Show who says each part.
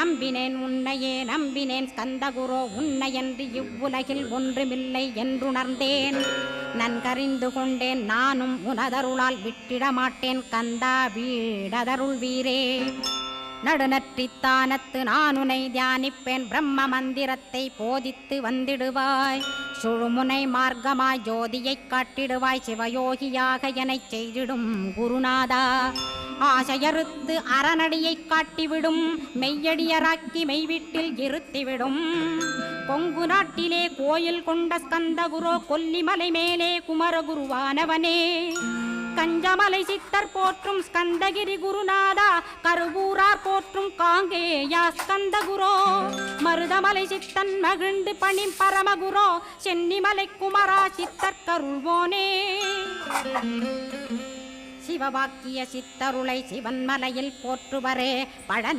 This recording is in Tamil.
Speaker 1: நம்பினேன் உன்னையே நம்பினேன் ஸ்கந்தகுரோ உன்னையன்றி இவ்வுலகில் ஒன்றுமில்லை என்றுணர்ந்தேன். நன்கறிந்து கொண்டேன் நானும் உனதருளால் விட்டிட மாட்டேன் கந்தா வீடதருள் வீரே. நடுநற்றித்தானத்து நானுனை தியானிப்பேன் பிரம்ம மந்திரத்தை போதித்து வந்திடுவாய். சுழுமுனை மார்க்கமாய் ஜோதியைக் காட்டிடுவாய் சிவயோகியாக எனச் செய்திடும் குருநாதா. ஆசையறுத்து அறநடியைக் காட்டிவிடும் மெய்யடியராக்கி மெய்வீட்டில் இருத்திவிடும். கொங்கு நாட்டிலே கோயில் கொண்ட ஸ்கந்தகுரோ கொல்லிமலை மேலே குமரகுருவானவனே. கஞ்சமலை சித்தர் போற்றும் ஸ்கந்தகிரி குருநாதா கருவூரார் போற்றும் காங்கேயா ஸ்கந்தகுரோ. மருதமலை சித்தன் மகிழ்ந்து பணி பரமகுரோ சென்னிமலை குமரா சித்தர் கருள்வோனே. சிவவாக்கிய சித்தருளை சிவன்மலையில் போற்றுவரே பழனி